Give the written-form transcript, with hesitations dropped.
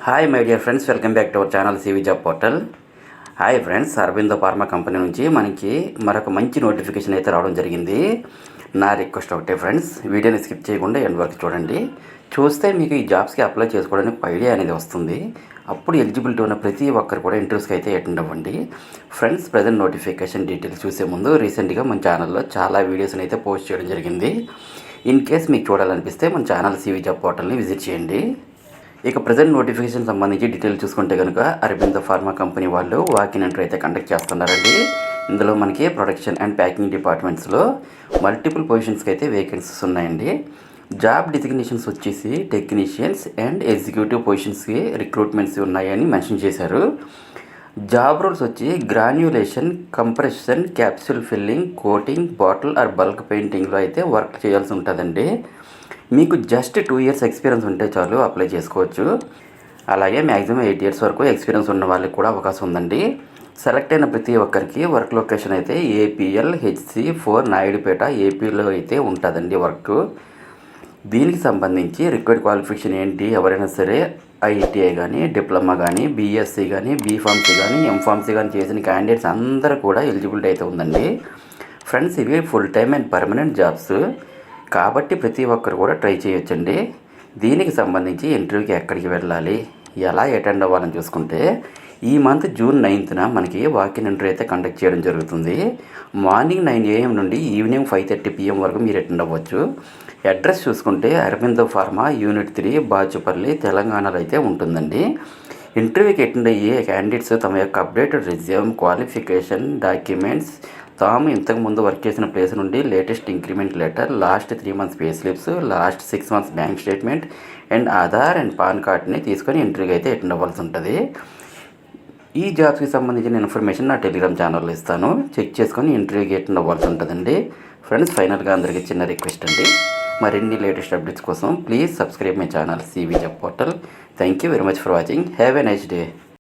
Hi my dear friends, welcome back to our channel CV job portal. Hi friends, Aurobindo pharma company నుంచి మనకి మరొక మంచి notification అయితే రావడం జరిగింది. నా రిక్వెస్ట్ ఒకటే ఫ్రెండ్స్, వీడియోని స్కిప్ చేయకుండా ఎండ్ వరకు చూడండి. చూస్తే మీకు ఈ జాబ్స్కి అప్లై చేసుకోవడానికి ఒక ఐడియా అనేది వస్తుంది. అప్పుడు ఎలిజిబిలిటీ ఉన్న ప్రతి ఒక్కరు కూడా ఇంటర్వ్యూస్కి అయితే అటెండ్ అవ్వండి. ఫ్రెండ్స్, ప్రజెంట్ నోటిఫికేషన్ డీటెయిల్స్ చూసే ముందు రీసెంట్గా మన ఛానల్లో చాలా వీడియోస్ని అయితే పోస్ట్ చేయడం జరిగింది. ఇన్ కేస్ మీకు చూడాలనిపిస్తే మన ఛానల్ సివి జాబ్ పోర్టల్ని విజిట్ చేయండి. ఇక ప్రజెంట్ నోటిఫికేషన్ సంబంధించి డీటెయిల్స్ చూసుకుంటే కనుక అరబిందో ఫార్మా కంపెనీ వాళ్ళు వాకిన్ ఇంటర్వ్యూ అయితే కండక్ట్ చేస్తున్నారండి. ఇందులో మనకి ప్రొడక్షన్ అండ్ ప్యాకింగ్ డిపార్ట్మెంట్స్లో మల్టిపుల్ పొజిషన్స్కి అయితే వేకెన్సీస్ ఉన్నాయండి. జాబ్ డిజిగ్నేషన్స్ వచ్చేసి టెక్నీషియన్స్ అండ్ ఎగ్జిక్యూటివ్ పొజిషన్స్కి రిక్రూట్మెంట్స్ ఉన్నాయని మెన్షన్ చేశారు. జాబ్ రోల్స్ వచ్చి granulation, compression, capsule filling, coating, bottle or bulk పెయింటింగ్లో అయితే వర్క్ చేయాల్సి ఉంటుందండి. మీకు జస్ట్ 2 years ఎక్స్పీరియన్స్ ఉంటే చాలు, అప్లై చేసుకోవచ్చు. అలాగే మ్యాక్సిమం 8 years వరకు ఎక్స్పీరియన్స్ ఉన్న వాళ్ళకి కూడా అవకాశం ఉందండి. సెలెక్ట్ అయిన ప్రతి ఒక్కరికి వర్క్ లొకేషన్ అయితే ఏపీఎల్ HC4 నాయుడుపేట ఏపీలో అయితే ఉంటుందండి వర్క్. దీనికి సంబంధించి రిక్వైర్డ్ క్వాలిఫికేషన్ ఏంటి, ఎవరైనా సరే ఐటీఐ కానీ, డిప్లొమా కానీ, బీఎస్సీ కానీ, బీఫార్మసీ కానీ, ఎంఫార్మసీ కానీ చేసిన క్యాండిడేట్స్ అందరూ కూడా ఎలిజిబిలిటీ అయితే ఉందండి. ఫ్రెండ్స్, ఇవి full time and permanent jobs కాబట్టి ప్రతి ఒక్కరు కూడా ట్రై చేయొచ్చండి. దీనికి సంబంధించి ఇంటర్వ్యూకి ఎక్కడికి వెళ్ళాలి, ఎలా అటెండ్ అవ్వాలని చూసుకుంటే ఈ మంత్ June 9th మనకి వాకిన్ ఇంటర్వ్యూ అయితే కండక్ట్ చేయడం జరుగుతుంది. మార్నింగ్ 9 AM నుండి ఈవినింగ్ 5:30 PM వరకు మీరు అటెండ్ అవ్వచ్చు. అడ్రస్ చూసుకుంటే అరబిందో ఫార్మా యూనిట్ 3 బాచుపల్లి, తెలంగాణలో అయితే ఉంటుందండి. ఇంటర్వ్యూకి అటెండ్ అయ్యే క్యాండిడేట్స్ తమ యొక్క అప్డేటెడ్ రెజ్యూమ్, క్వాలిఫికేషన్ డాక్యుమెంట్స్, తాము ఇంతకుముందు వర్క్ చేసిన ప్లేస్ నుండి latest increment letter, last 3 months pay slips, last 6 months bank statement and Aadhaar and pan కార్డ్ని తీసుకొని ఇంటర్వ్యూకి అయితే అటెండ్ అవ్వాల్సి ఉంటుంది. ఈ జాబ్స్కి సంబంధించిన ఇన్ఫర్మేషన్ నా టెలిగ్రామ్ ఛానల్లో ఇస్తాను, చెక్ చేసుకొని ఇంటర్వ్యూకి అటెండ్ అవ్వాల్సి ఉంటుందండి. ఫ్రెండ్స్, ఫైనల్గా అందరికీ చిన్న రిక్వెస్ట్ అండి, మరిన్ని లేటెస్ట్ అప్డేట్స్ కోసం please subscribe my channel CV job portal. Thank you very much for watching. Have a nice day.